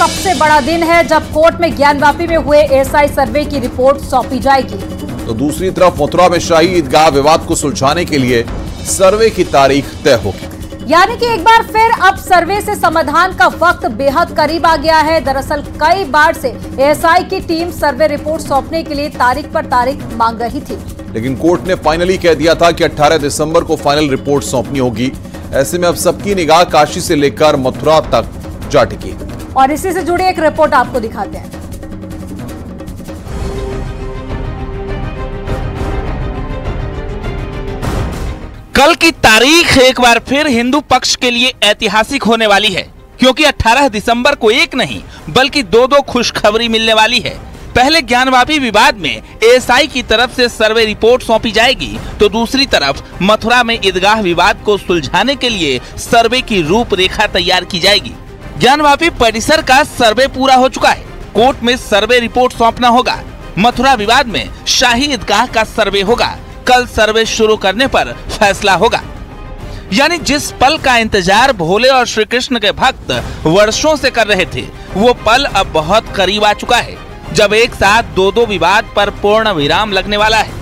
सबसे बड़ा दिन है जब कोर्ट में ज्ञानवापी में हुए एएसआई सर्वे की रिपोर्ट सौंपी जाएगी। तो दूसरी तरफ मथुरा में शाही ईदगाह विवाद को सुलझाने के लिए सर्वे की तारीख तय होगी। यानी कि एक बार फिर अब सर्वे से समाधान का वक्त बेहद करीब आ गया है। दरअसल कई बार से एएसआई की टीम सर्वे रिपोर्ट सौंपने के लिए तारीख पर तारीख मांग रही थी, लेकिन कोर्ट ने फाइनली कह दिया था कि 18 दिसंबर को फाइनल रिपोर्ट सौंपनी होगी। ऐसे में अब सबकी निगाह काशी से लेकर मथुरा तक जा टिकी और इसी से जुड़ी एक रिपोर्ट आपको दिखाते हैं। कल की तारीख एक बार फिर हिंदू पक्ष के लिए ऐतिहासिक होने वाली है, क्योंकि 18 दिसंबर को एक नहीं बल्कि दो खुशखबरी मिलने वाली है। पहले ज्ञानवापी विवाद में एएसआई की तरफ से सर्वे रिपोर्ट सौंपी जाएगी, तो दूसरी तरफ मथुरा में ईदगाह विवाद को सुलझाने के लिए सर्वे की रूपरेखा तैयार की जाएगी। ज्ञानवापी परिसर का सर्वे पूरा हो चुका है, कोर्ट में सर्वे रिपोर्ट सौंपना होगा। मथुरा विवाद में शाही ईदगाह का सर्वे होगा, कल सर्वे शुरू करने पर फैसला होगा। यानी जिस पल का इंतजार भोले और श्री कृष्ण के भक्त वर्षों से कर रहे थे, वो पल अब बहुत करीब आ चुका है, जब एक साथ दो विवाद पर पूर्ण विराम लगने वाला है।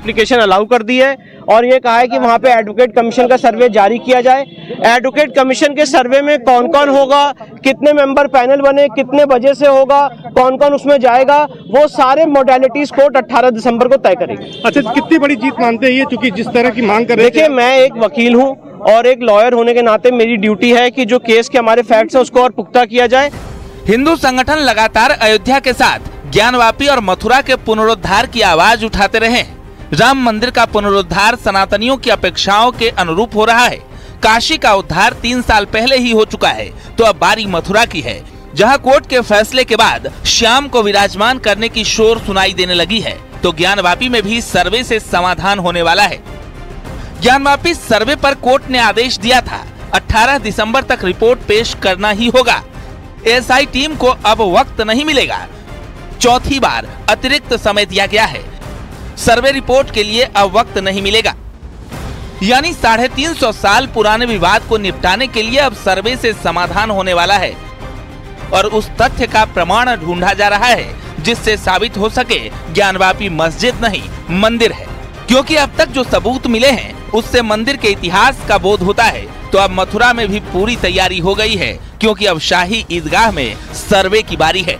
एप्लीकेशन अलाउ कर दी है और ये कहा है कि वहाँ पे एडवोकेट कमीशन का सर्वे जारी किया जाए। एडवोकेट कमीशन के सर्वे में कौन कौन होगा, कितने मेंबर पैनल बने, कितने बजे से होगा, कौन कौन उसमें जाएगा, वो सारे मोडेलिटीज कोर्ट 18 दिसंबर को तय करेगी। अच्छा, कितनी बड़ी जीत मानते हैं ये, क्योंकि जिस तरह की मांग कर रहे हैं? देखिए, मैं एक वकील हूँ और एक लॉयर होने के नाते मेरी ड्यूटी है कि जो केस के हमारे फैक्ट्स है उसको और पुख्ता किया जाए। हिंदू संगठन लगातार अयोध्या के साथ ज्ञानवापी और मथुरा के पुनरुद्धार की आवाज उठाते रहे। राम मंदिर का पुनरुद्धार सनातनियों की अपेक्षाओं के अनुरूप हो रहा है। काशी का उद्धार 3 साल पहले ही हो चुका है, तो अब बारी मथुरा की है, जहां कोर्ट के फैसले के बाद श्याम को विराजमान करने की शोर सुनाई देने लगी है। तो ज्ञानवापी में भी सर्वे से समाधान होने वाला है। ज्ञानवापी सर्वे पर कोर्ट ने आदेश दिया था, 18 दिसंबर तक रिपोर्ट पेश करना ही होगा। एएसआई टीम को अब वक्त नहीं मिलेगा, चौथी बार अतिरिक्त समय दिया गया है। सर्वे रिपोर्ट के लिए अब वक्त नहीं मिलेगा, यानी 350 साल पुराने विवाद को निपटाने के लिए अब सर्वे से समाधान होने वाला है। और उस तथ्य का प्रमाण ढूंढा जा रहा है जिससे साबित हो सके ज्ञानवापी मस्जिद नहीं मंदिर है, क्योंकि अब तक जो सबूत मिले हैं उससे मंदिर के इतिहास का बोध होता है। तो अब मथुरा में भी पूरी तैयारी हो गई है, क्योंकि अब शाही ईदगाह में सर्वे की बारी है।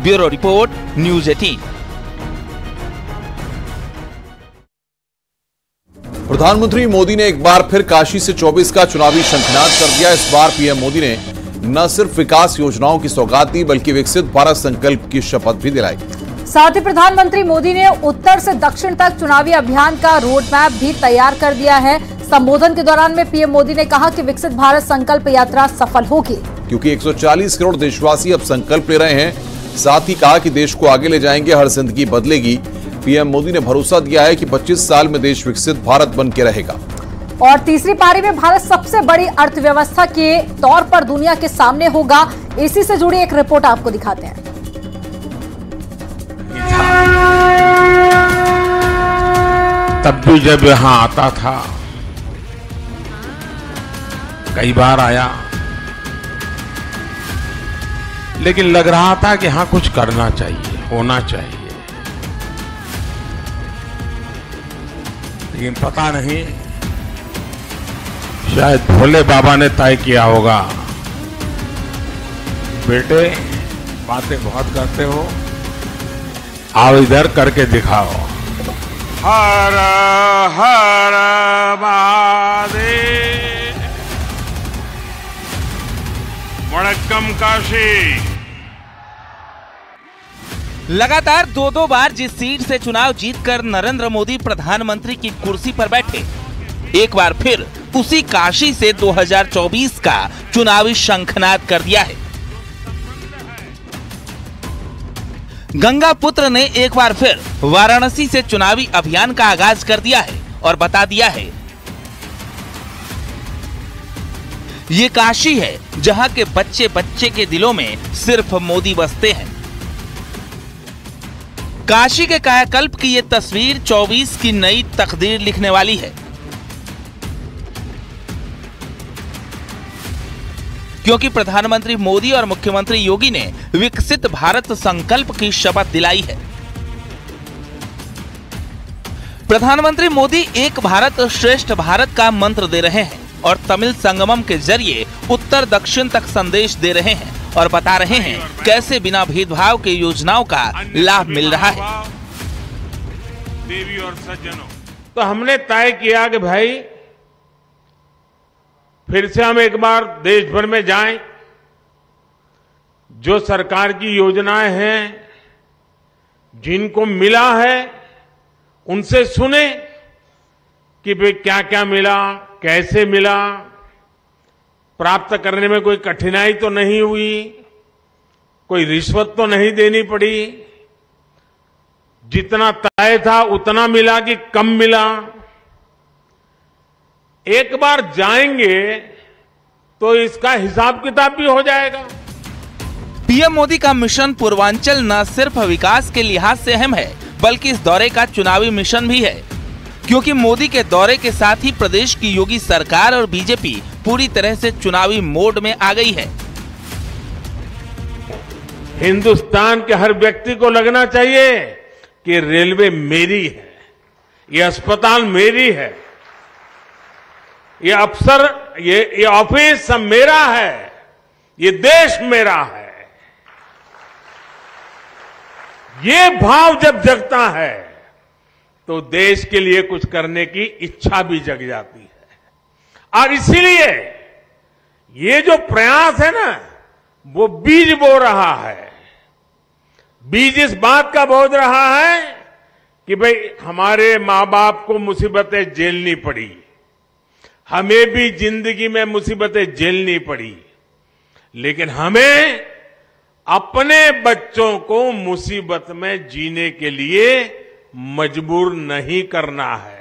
Bureau report, news 18। प्रधानमंत्री मोदी ने एक बार फिर काशी से 24 का चुनावी शंखनाद कर दिया। इस बार पीएम मोदी ने न सिर्फ विकास योजनाओं की सौगात दी, बल्कि विकसित भारत संकल्प की शपथ भी दिलाई। साथ ही प्रधानमंत्री मोदी ने उत्तर से दक्षिण तक चुनावी अभियान का रोड मैप भी तैयार कर दिया है। संबोधन के दौरान में पीएम मोदी ने कहा कि विकसित भारत संकल्प यात्रा सफल होगी, क्योंकि 140 करोड़ देशवासी अब संकल्प ले रहे हैं। साथ ही कहा कि देश को आगे ले जाएंगे, हर जिंदगी बदलेगी। पीएम मोदी ने भरोसा दिया है कि 25 साल में देश विकसित भारत बन के रहेगा। और तीसरी पारी में भारत सबसे बड़ी अर्थव्यवस्था के तौर पर दुनिया के सामने होगा। इसी से जुड़ी एक रिपोर्ट आपको दिखाते हैं। तब भी जब यहां आता था, कई बार आया, लेकिन लग रहा था कि हाँ कुछ करना चाहिए, होना चाहिए। लेकिन पता नहीं, शायद भोले बाबा ने तय किया होगा, बेटे बातें बहुत करते हो, आओ इधर करके दिखाओ। हर हर महादेव, वणक्कम काशी। लगातार दो बार जिस सीट से चुनाव जीतकर नरेंद्र मोदी प्रधानमंत्री की कुर्सी पर बैठे, एक बार फिर उसी काशी से 2024 का चुनावी शंखनाद कर दिया है। गंगा पुत्र ने एक बार फिर वाराणसी से चुनावी अभियान का आगाज कर दिया है और बता दिया है, ये काशी है जहां के बच्चे बच्चे के दिलों में सिर्फ मोदी बसते हैं। काशी के कायाकल्प की ये तस्वीर 24 की नई तकदीर लिखने वाली है। क्योंकि प्रधानमंत्री मोदी और मुख्यमंत्री योगी ने विकसित भारत संकल्प की शपथ दिलाई है। प्रधानमंत्री मोदी एक भारत श्रेष्ठ भारत का मंत्र दे रहे हैं और तमिल संगमम के जरिए उत्तर दक्षिण तक संदेश दे रहे हैं और बता रहे हैं कैसे बिना भेदभाव के योजनाओं का लाभ मिल रहा है। देवी और सज्जनों, तो हमने तय किया कि भाई फिर से हम एक बार देश भर में जाएं, जो सरकार की योजनाएं हैं, जिनको मिला है, उनसे सुने कि भाई क्या क्या मिला, कैसे मिला, प्राप्त करने में कोई कठिनाई तो नहीं हुई, कोई रिश्वत तो नहीं देनी पड़ी, जितना तय था उतना मिला कि कम मिला। एक बार जाएंगे तो इसका हिसाब किताब भी हो जाएगा। पीएम मोदी का मिशन पूर्वांचल न सिर्फ विकास के लिहाज से अहम है, बल्कि इस दौरे का चुनावी मिशन भी है, क्योंकि मोदी के दौरे के साथ ही प्रदेश की योगी सरकार और बीजेपी पूरी तरह से चुनावी मोड में आ गई है। हिंदुस्तान के हर व्यक्ति को लगना चाहिए कि रेलवे मेरी है, ये अस्पताल मेरी है, ये अफसर, ये ऑफिस सब मेरा है, ये देश मेरा है। ये भाव जब जगता है तो देश के लिए कुछ करने की इच्छा भी जग जाती है। और इसीलिए ये जो प्रयास है ना, वो बीज बो रहा है। बीज इस बात का बो रहा है कि भाई हमारे मां बाप को मुसीबतें झेलनी पड़ी, हमें भी जिंदगी में मुसीबतें झेलनी पड़ी, लेकिन हमें अपने बच्चों को मुसीबत में जीने के लिए मजबूर नहीं करना है।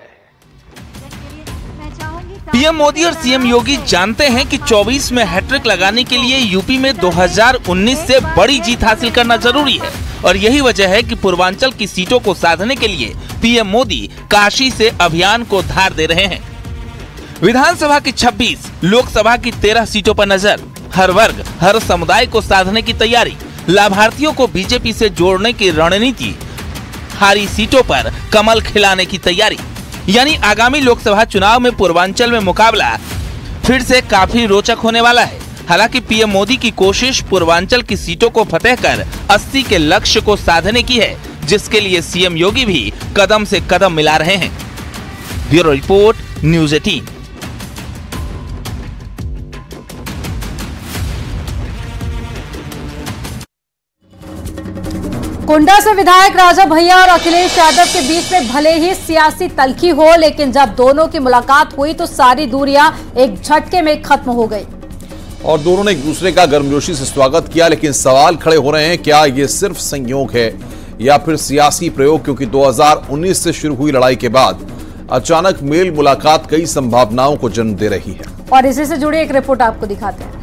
पीएम मोदी और सीएम योगी जानते हैं कि 24 में हैट्रिक लगाने के लिए यूपी में 2019 से बड़ी जीत हासिल करना जरूरी है और यही वजह है कि पूर्वांचल की सीटों को साधने के लिए पीएम मोदी काशी से अभियान को धार दे रहे हैं। विधानसभा की 26, लोकसभा की 13 सीटों पर नजर, हर वर्ग हर समुदाय को साधने की तैयारी, लाभार्थियों को बीजेपी से जोड़ने की रणनीति, हारी सीटों पर कमल खिलाने की तैयारी, यानी आगामी लोकसभा चुनाव में पूर्वांचल में मुकाबला फिर से काफी रोचक होने वाला है। हालांकि पीएम मोदी की कोशिश पूर्वांचल की सीटों को फतेह कर 80 के लक्ष्य को साधने की है, जिसके लिए सीएम योगी भी कदम से कदम मिला रहे हैं। Bureau report, news 18। कुंडा से विधायक राजा भैया और अखिलेश यादव के बीच में भले ही सियासी तल्खी हो, लेकिन जब दोनों की मुलाकात हुई तो सारी दूरियां एक झटके में खत्म हो गई और दोनों ने एक दूसरे का गर्मजोशी से स्वागत किया। लेकिन सवाल खड़े हो रहे हैं, क्या ये सिर्फ संयोग है या फिर सियासी प्रयोग, क्योंकि 2019 से शुरू हुई लड़ाई के बाद अचानक मेल मुलाकात कई संभावनाओं को जन्म दे रही है। और इसी से जुड़ी एक रिपोर्ट आपको दिखाते हैं।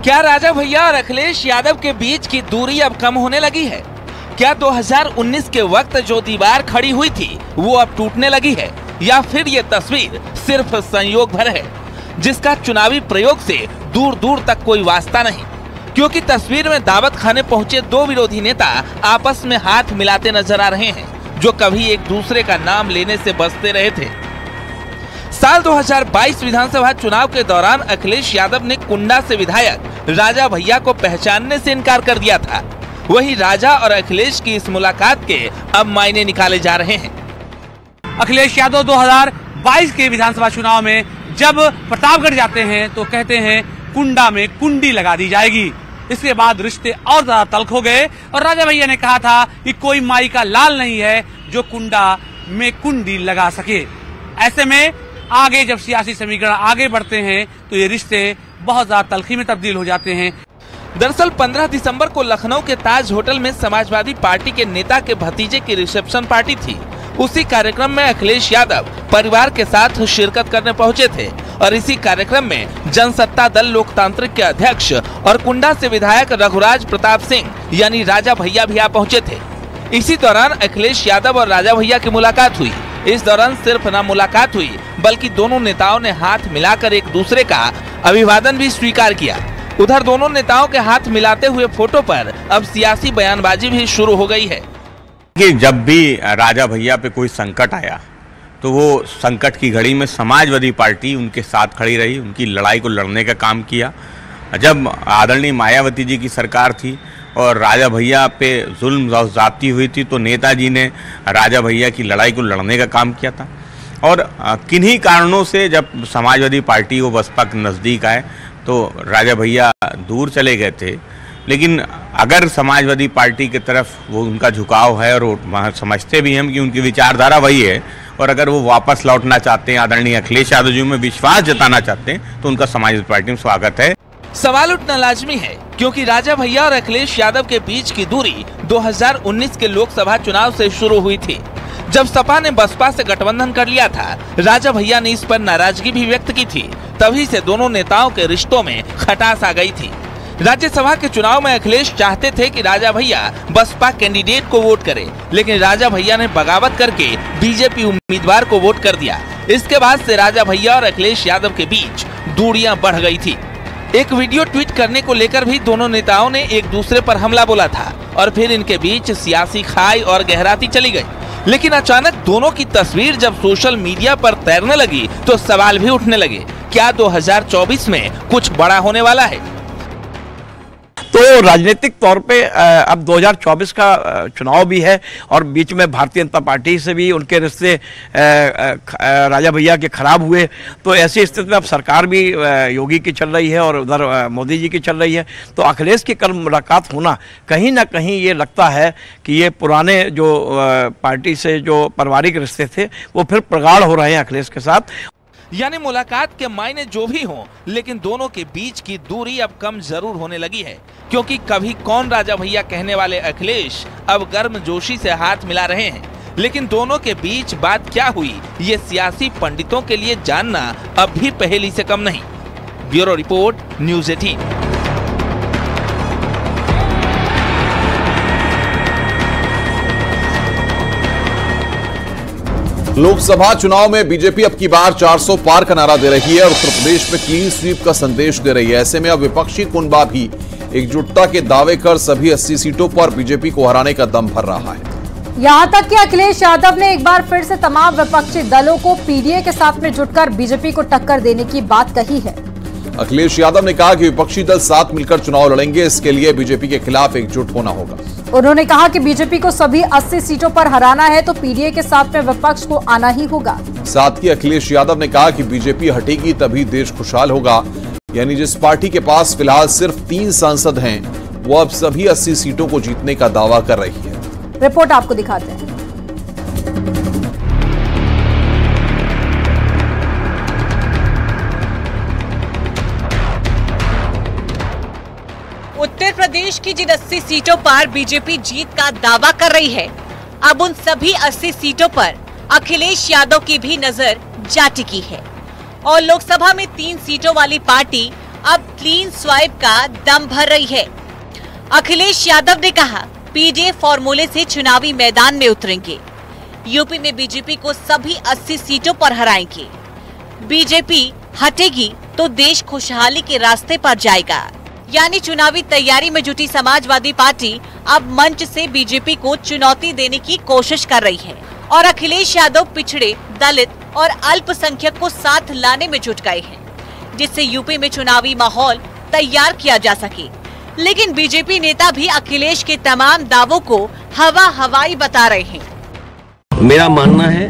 क्या राजा भैया और अखिलेश यादव के बीच की दूरी अब कम होने लगी है? क्या 2019 के वक्त जो दीवार खड़ी हुई थी वो अब टूटने लगी है, या फिर ये तस्वीर सिर्फ संयोग भर है जिसका चुनावी प्रयोग से दूर दूर तक कोई वास्ता नहीं? क्योंकि तस्वीर में दावत खाने पहुंचे दो विरोधी नेता आपस में हाथ मिलाते नजर आ रहे हैं, जो कभी एक दूसरे का नाम लेने से बचते रहे थे। साल 2022 विधानसभा चुनाव के दौरान अखिलेश यादव ने कुंडा से विधायक राजा भैया को पहचानने से इनकार कर दिया था। वहीं राजा और अखिलेश की इस मुलाकात के अब मायने निकाले जा रहे हैं। अखिलेश यादव 2022 के विधानसभा चुनाव में जब प्रतापगढ़ जाते हैं तो कहते हैं कुंडा में कुंडी लगा दी जाएगी। इसके बाद रिश्ते और ज्यादा तल्ख हो गए और राजा भैया ने कहा था कि कोई माई का लाल नहीं है जो कुंडा में कुंडी लगा सके। ऐसे में आगे जब सियासी समीकरण आगे बढ़ते हैं तो ये रिश्ते बहुत ज्यादा तल्खी में तब्दील हो जाते हैं। दरअसल 15 दिसंबर को लखनऊ के ताज होटल में समाजवादी पार्टी के नेता के भतीजे की रिसेप्शन पार्टी थी। उसी कार्यक्रम में अखिलेश यादव परिवार के साथ शिरकत करने पहुंचे थे और इसी कार्यक्रम में जनसत्ता दल लोकतांत्रिक के अध्यक्ष और कुंडा से विधायक रघुराज प्रताप सिंह यानी राजा भैया भी आ पहुंचे थे। इसी दौरान अखिलेश यादव और राजा भैया की मुलाकात हुई। इस दौरान सिर्फ न मुलाकात हुई बल्कि दोनों नेताओं ने हाथ मिलाकर एक दूसरे का अभिवादन भी स्वीकार किया। उधर दोनों नेताओं के हाथ मिलाते हुए फोटो पर अब सियासी बयानबाजी भी शुरू हो गई है कि जब भी राजा भैया पे कोई संकट आया तो वो संकट की घड़ी में समाजवादी पार्टी उनके साथ खड़ी रही, उनकी लड़ाई को लड़ने का काम किया। जब आदरणीय मायावती जी की सरकार थी और राजा भैया पे जुल्म ज़्यादती हुई थी तो नेताजी ने राजा भैया की लड़ाई को लड़ने का काम किया था। और किन्हीं कारणों से जब समाजवादी पार्टी वो बसपा के नज़दीक आए तो राजा भैया दूर चले गए थे। लेकिन अगर समाजवादी पार्टी की तरफ वो उनका झुकाव है और वहाँ समझते भी हम कि उनकी विचारधारा वही है, और अगर वो वापस लौटना चाहते हैं, आदरणीय अखिलेश यादव जी में विश्वास जताना चाहते हैं, तो उनका समाजवादी पार्टी में स्वागत है। सवाल उठना लाजमी है क्योंकि राजा भैया और अखिलेश यादव के बीच की दूरी 2019 के लोकसभा चुनाव से शुरू हुई थी। जब सपा ने बसपा से गठबंधन कर लिया था, राजा भैया ने इस पर नाराजगी भी व्यक्त की थी। तभी से दोनों नेताओं के रिश्तों में खटास आ गई थी। राज्यसभा के चुनाव में अखिलेश चाहते थे कि राजा भैया बसपा कैंडिडेट को वोट करे, लेकिन राजा भैया ने बगावत करके बीजेपी उम्मीदवार को वोट कर दिया। इसके बाद से राजा भैया और अखिलेश यादव के बीच दूरियां बढ़ गई थी। एक वीडियो ट्वीट करने को लेकर भी दोनों नेताओं ने एक दूसरे पर हमला बोला था और फिर इनके बीच सियासी खाई और गहराती चली गई। लेकिन अचानक दोनों की तस्वीर जब सोशल मीडिया पर तैरने लगी तो सवाल भी उठने लगे, क्या 2024 में कुछ बड़ा होने वाला है? तो राजनीतिक तौर पे अब 2024 का चुनाव भी है और बीच में भारतीय जनता पार्टी से भी उनके रिश्ते राजा भैया के खराब हुए। तो ऐसी स्थिति में अब सरकार भी योगी की चल रही है और उधर मोदी जी की चल रही है। तो अखिलेश की कल मुलाकात होना कहीं ना कहीं ये लगता है कि ये पुराने जो पार्टी से जो पारिवारिक रिश्ते थे वो फिर प्रगाढ़ हो रहे हैं अखिलेश के साथ। यानी मुलाकात के मायने जो भी हों, लेकिन दोनों के बीच की दूरी अब कम जरूर होने लगी है, क्योंकि कभी कौन राजा भैया कहने वाले अखिलेश अब गर्मजोशी से हाथ मिला रहे हैं। लेकिन दोनों के बीच बात क्या हुई, ये सियासी पंडितों के लिए जानना अब भी पहेली से कम नहीं। Bureau report, news 18। लोकसभा चुनाव में बीजेपी अब की बार 400 पार का नारा दे रही है और उत्तर प्रदेश में क्लीन स्वीप का संदेश दे रही है। ऐसे में अब विपक्षी कुनबा भी एकजुटता के दावे कर सभी 80 सीटों पर बीजेपी को हराने का दम भर रहा है। यहां तक कि अखिलेश यादव ने एक बार फिर से तमाम विपक्षी दलों को पीडीए के साथ में जुटकर बीजेपी को टक्कर देने की बात कही है। अखिलेश यादव ने कहा कि विपक्षी दल साथ मिलकर चुनाव लड़ेंगे, इसके लिए बीजेपी के खिलाफ एकजुट होना होगा। उन्होंने कहा कि बीजेपी को सभी 80 सीटों पर हराना है तो पीडीए के साथ में विपक्ष को आना ही होगा। साथ ही अखिलेश यादव ने कहा कि बीजेपी हटेगी तभी देश खुशहाल होगा। यानी जिस पार्टी के पास फिलहाल सिर्फ 3 सांसद हैं, वो अब सभी 80 सीटों को जीतने का दावा कर रही है। रिपोर्ट आपको दिखाते हैं। उत्तर प्रदेश की जिन 80 सीटों पर बीजेपी जीत का दावा कर रही है, अब उन सभी 80 सीटों पर अखिलेश यादव की भी नजर जा टिकी है और लोकसभा में 3 सीटों वाली पार्टी अब क्लीन स्वाइप का दम भर रही है। अखिलेश यादव ने कहा, पीडीए फॉर्मूले से चुनावी मैदान में उतरेंगे। यूपी में बीजेपी को सभी 80 सीटों पर हराएंगे। बीजेपी हटेगी तो देश खुशहाली के रास्ते पर जाएगा। यानी चुनावी तैयारी में जुटी समाजवादी पार्टी अब मंच से बीजेपी को चुनौती देने की कोशिश कर रही है और अखिलेश यादव पिछड़े, दलित और अल्पसंख्यक को साथ लाने में जुट गए हैं, जिससे यूपी में चुनावी माहौल तैयार किया जा सके। लेकिन बीजेपी नेता भी अखिलेश के तमाम दावों को हवाई बता रहे हैं। मेरा मानना है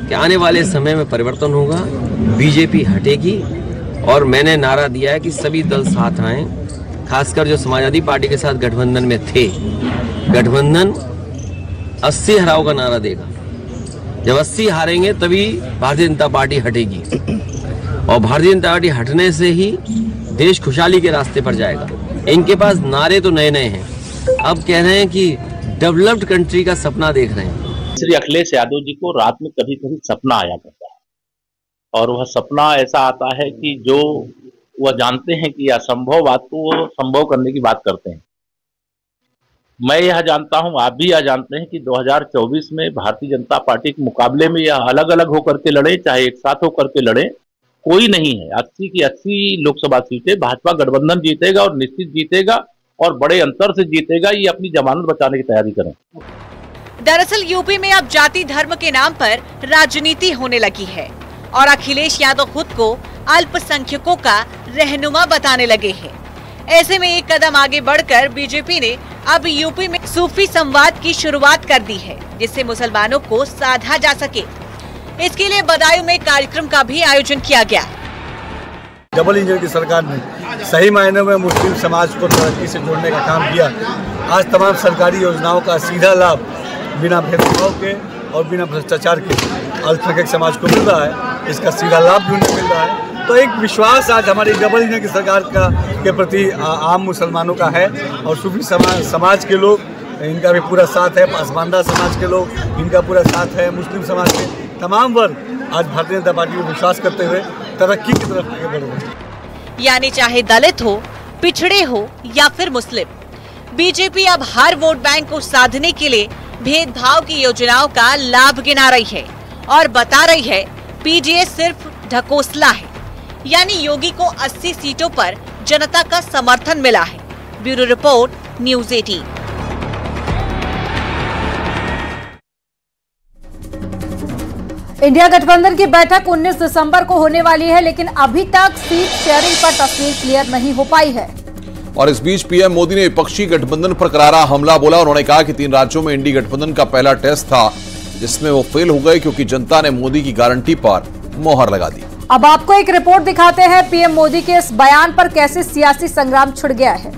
कि आने वाले समय में परिवर्तन होगा, बीजेपी हटेगी और मैंने नारा दिया है कि सभी दल साथ आएं, खासकर जो समाजवादी पार्टी के साथ गठबंधन में थे। गठबंधन 80 हराव का नारा देगा। जब 80 हारेंगे तभी भारतीय जनता पार्टी हटेगी और भारतीय जनता पार्टी हटने से ही देश खुशहाली के रास्ते पर जाएगा। इनके पास नारे तो नए नए हैं, अब कह रहे हैं कि डेवलप्ड कंट्री का सपना देख रहे हैं। श्री अखिलेश यादव जी को रात में कभी कभी सपना आया करता है और वह सपना ऐसा आता है कि जो वह जानते हैं कि असंभव बात को वो संभव करने की बात करते हैं। मैं यह जानता हूं, आप भी यह जानते हैं कि 2024 में भारतीय जनता पार्टी के मुकाबले में यह अलग अलग होकर के लड़े चाहे एक साथ होकर के लड़े, कोई नहीं है। 80 की 80 लोकसभा सीटें भाजपा गठबंधन जीतेगा और निश्चित जीतेगा और बड़े अंतर से जीतेगा। ये अपनी जमानत बचाने की तैयारी करें। दरअसल यूपी में अब जाति धर्म के नाम पर राजनीति होने लगी है और अखिलेश यादव खुद को अल्पसंख्यकों का रहनुमा बताने लगे हैं। ऐसे में एक कदम आगे बढ़कर बीजेपी ने अब यूपी में सूफी संवाद की शुरुआत कर दी है, जिससे मुसलमानों को साधा जा सके। इसके लिए बदायूं में कार्यक्रम का भी आयोजन किया गया। डबल इंजन की सरकार ने सही मायने में मुस्लिम समाज को तरक्की से जोड़ने का काम किया। आज तमाम सरकारी योजनाओं का सीधा लाभ बिना भेदभाव के और बिना भ्रष्टाचार के अल्पसंख्यक समाज को मिल रहा है। इसका सीधा लाभ भी उन्हें मिल रहा है। तो एक विश्वास आज हमारी डबल इंजन की सरकार के प्रति आम मुसलमानों का है और सूफी समाज के लोग इनका भी पूरा साथ है, पासमानदा समाज के लोग इनका पूरा साथ है, मुस्लिम समाज के तमाम वर्ग आज भारतीय जनता पार्टी को विश्वास करते हुए तरक्की की तरफ आगे बढ़ रहे हैं। यानी चाहे दलित हो, पिछड़े हो या फिर मुस्लिम, बीजेपी अब हर वोट बैंक को साधने के लिए भेदभाव की योजनाओं का लाभ गिना रही है और बता रही है पीडीए सिर्फ ढकोसला है। यानी योगी को 80 सीटों पर जनता का समर्थन मिला है। Bureau report, news 18। इंडिया गठबंधन की बैठक 19 दिसंबर को होने वाली है, लेकिन अभी तक सीट शेयरिंग पर तस्वीर क्लियर नहीं हो पाई है। और इस बीच पीएम मोदी ने विपक्षी गठबंधन पर करारा हमला बोला। उन्होंने कहा कि 3 राज्यों में इंडी गठबंधन का पहला टेस्ट था जिसमें वो फेल हो गए क्योंकि जनता ने मोदी की गारंटी पर मोहर लगा दी। अब आपको एक रिपोर्ट दिखाते हैं पीएम मोदी के इस बयान पर कैसे सियासी संग्राम छिड़ गया है।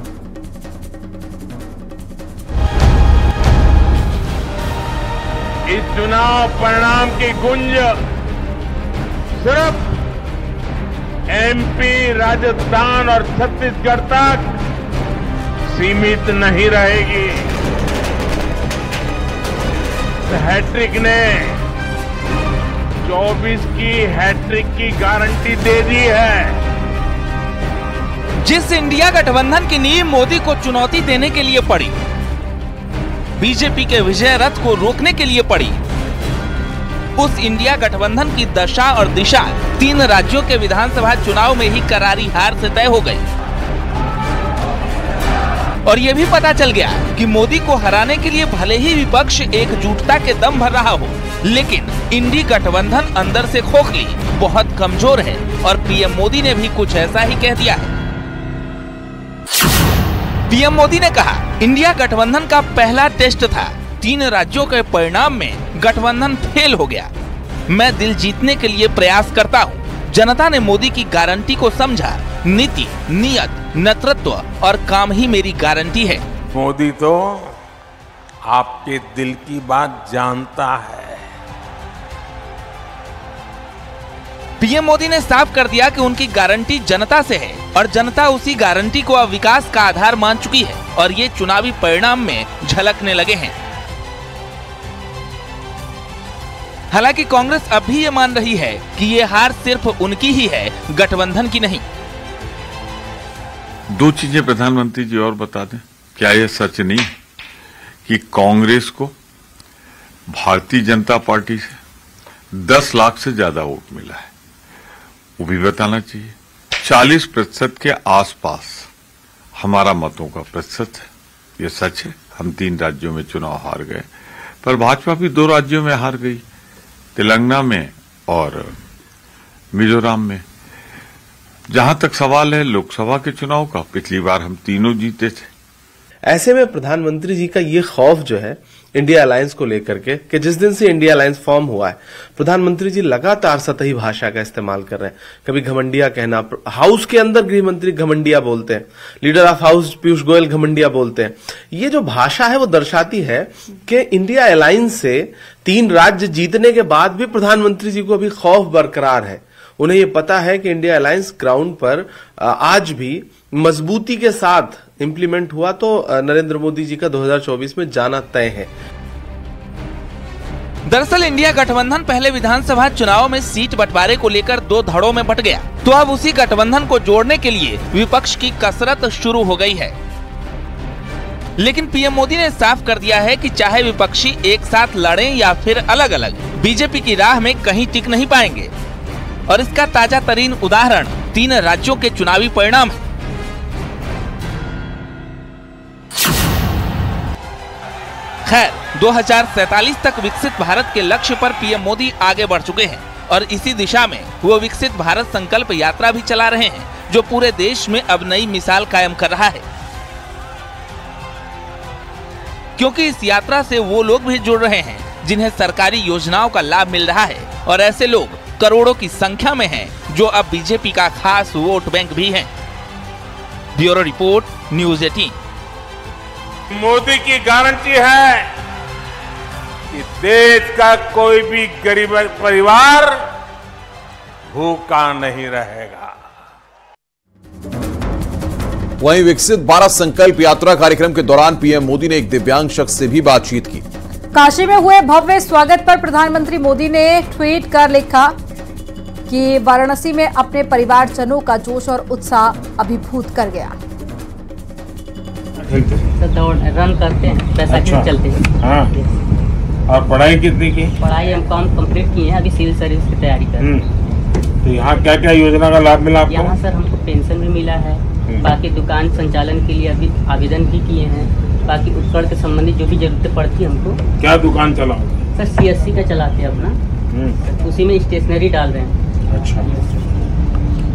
इस चुनाव परिणाम की गूंज सिर्फ एमपी, राजस्थान और छत्तीसगढ़ तक सीमित नहीं रहेगी। हैट्रिक ने 24 की हैट्रिक की गारंटी दे दी है। जिस इंडिया गठबंधन की नींव मोदी को चुनौती देने के लिए पड़ी, बीजेपी के विजय रथ को रोकने के लिए पड़ी, उस इंडिया गठबंधन की दशा और दिशा 3 राज्यों के विधानसभा चुनाव में ही करारी हार से तय हो गई। और ये भी पता चल गया कि मोदी को हराने के लिए भले ही विपक्ष एकजुटता के दम भर रहा हो, लेकिन इंडी गठबंधन अंदर से खोखली, बहुत कमजोर है। और पीएम मोदी ने भी कुछ ऐसा ही कह दिया है। पीएम मोदी ने कहा, इंडिया गठबंधन का पहला टेस्ट था। 3 राज्यों के परिणाम में गठबंधन फेल हो गया। मैं दिल जीतने के लिए प्रयास करता हूँ। जनता ने मोदी की गारंटी को समझा। नीति, नियत, नेतृत्व और काम ही मेरी गारंटी है। मोदी तो आपके दिल की बात जानता है। पीएम मोदी ने साफ कर दिया कि उनकी गारंटी जनता से है और जनता उसी गारंटी को अब विकास का आधार मान चुकी है और ये चुनावी परिणाम में झलकने लगे हैं। हालांकि कांग्रेस अब भी ये मान रही है कि ये हार सिर्फ उनकी ही है, गठबंधन की नहीं। 2 चीजें प्रधानमंत्री जी और बता दें, क्या यह सच नहीं कि कांग्रेस को भारतीय जनता पार्टी से 10 लाख से ज्यादा वोट मिला है? वो भी बताना चाहिए। 40% के आसपास हमारा मतों का प्रतिशत है। ये सच है। हम 3 राज्यों में चुनाव हार गए, पर भाजपा भी 2 राज्यों में हार गई, तेलंगाना में और मिजोरम में। जहां तक सवाल है लोकसभा के चुनाव का, पिछली बार हम तीनों जीते थे। ऐसे में प्रधानमंत्री जी का ये खौफ जो है इंडिया अलायंस को लेकर के कि जिस दिन से इंडिया अलायंस फॉर्म हुआ है, प्रधानमंत्री जी लगातार सतही भाषा का इस्तेमाल कर रहे हैं। कभी घमंडिया कहना, हाउस के अंदर गृह मंत्री घमंडिया बोलते हैं, leader of house Piyush Goyal घमंडिया बोलते हैं। ये जो भाषा है वो दर्शाती है कि इंडिया अलायंस से 3 राज्य जीतने के बाद भी प्रधानमंत्री जी को अभी खौफ बरकरार है। उन्हें ये पता है कि इंडिया अलायंस ग्राउंड पर आज भी मजबूती के साथ इंप्लीमेंट हुआ तो नरेंद्र मोदी जी का 2024 में जाना तय है। दरअसल इंडिया गठबंधन पहले विधानसभा चुनाव में सीट बंटवारे को लेकर 2 धड़ों में बंट गया, तो अब उसी गठबंधन को जोड़ने के लिए विपक्ष की कसरत शुरू हो गई है। लेकिन पीएम मोदी ने साफ कर दिया है कि चाहे विपक्षी एक साथ लड़ें या फिर अलग अलग, बीजेपी की राह में कहीं टिक नहीं पाएंगे। और इसका ताजा तरीन उदाहरण 3 राज्यों के चुनावी परिणाम है। खैर, 2047 तक विकसित भारत के लक्ष्य पर पीएम मोदी आगे बढ़ चुके हैं और इसी दिशा में वो विकसित भारत संकल्प यात्रा भी चला रहे हैं, जो पूरे देश में अब नई मिसाल कायम कर रहा है। क्योंकि इस यात्रा से वो लोग भी जुड़ रहे हैं जिन्हें सरकारी योजनाओं का लाभ मिल रहा है, और ऐसे लोग करोड़ों की संख्या में हैं, जो अब बीजेपी का खास वोट बैंक भी हैं। Bureau report, news 18। मोदी की गारंटी है कि देश का कोई भी गरीब परिवार भूखा नहीं रहेगा। वहीं विकसित भारत संकल्प यात्रा कार्यक्रम के दौरान पीएम मोदी ने एक दिव्यांग शख्स से भी बातचीत की। काशी में हुए भव्य स्वागत पर प्रधानमंत्री मोदी ने ट्वीट कर लिखा कि वाराणसी में अपने परिवारजनों का जोश और उत्साह अभिभूत कर गया। दौड़ रन करते हैं, पैसा क्यों चलते हैं। हाँ। और पढ़ाई कितनी की? पढ़ाई हम कंप्लीट किए हैं, अभी सिविल सर्विस की तैयारी कर रहे हैं। तो यहाँ क्या क्या योजना का लाभ मिला आपको? यहाँ सर हमको पेंशन भी मिला है, बाकी दुकान संचालन के लिए अभी आवेदन भी किए हैं, बाकी उपकरण के संबंधित जो भी जरूरतें पड़ती है हमको। क्या दुकान चलाओगे? सर CSC का चलाते हैं अपना, उसी में स्टेशनरी डाल रहे हैं। अच्छा,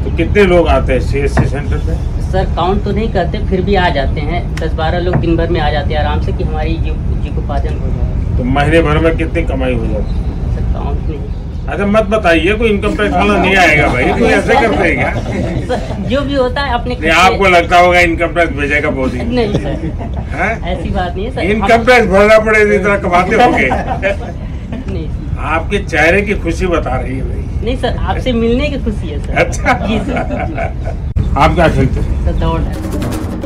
तो कितने लोग आते हैं CSC सेंटर पे? सर काउंट तो नहीं करते, फिर भी आ जाते हैं, 10-12 लोग दिन भर में आ जाते हैं आराम से, कि हमारी जीविकोपार्जन हो जाए। तो महीने भर में कितनी कमाई हो जाती है? सर काउंट नहीं। अच्छा मत बताइए, कोई इनकम टैक्स वाला नहीं आएगा भाई, कोई ऐसे करते हैं क्या? जो भी होता है अपने आपको लगता होगा इनकम टैक्स भेजेगा मोदी? नहीं सर, ऐसी बात नहीं है सर। इनकम टैक्स भरना पड़े, इतना कमाते होंगे। आपके चेहरे की खुशी बता रही है भाई। नहीं सर, आपसे मिलने की खुशी है सर। अच्छा जी सर। आप क्या खेलते हैं? सर दौड़ है।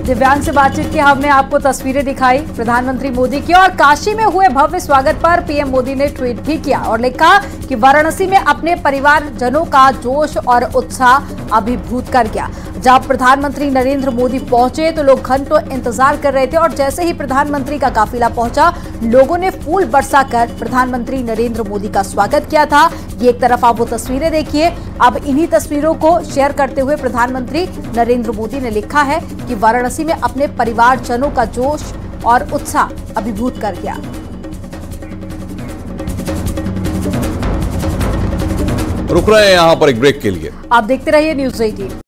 दिव्यांग से बातचीत की हमने आपको तस्वीरें दिखाई प्रधानमंत्री मोदी की, और काशी में हुए भव्य स्वागत पर पीएम मोदी ने ट्वीट भी किया और लिखा कि वाराणसी में अपने परिवारजनों का जोश और उत्साह अभिभूत कर गया। जब प्रधानमंत्री नरेंद्र मोदी पहुंचे तो लोग घंटों इंतजार कर रहे थे, और जैसे ही प्रधानमंत्री का काफिला पहुंचा, लोगों ने फूल बरसाकर प्रधानमंत्री नरेंद्र मोदी का स्वागत किया था। ये एक तरफ आप वो तस्वीरें देखिए। अब इन्हीं तस्वीरों को शेयर करते हुए प्रधानमंत्री नरेंद्र मोदी ने लिखा है कि वाराणसी में अपने परिवारजनों का जोश और उत्साह अभिभूत कर गया। रुक रहे हैं यहां पर एक ब्रेक के लिए। आप देखते रहिए न्यूज़ 18।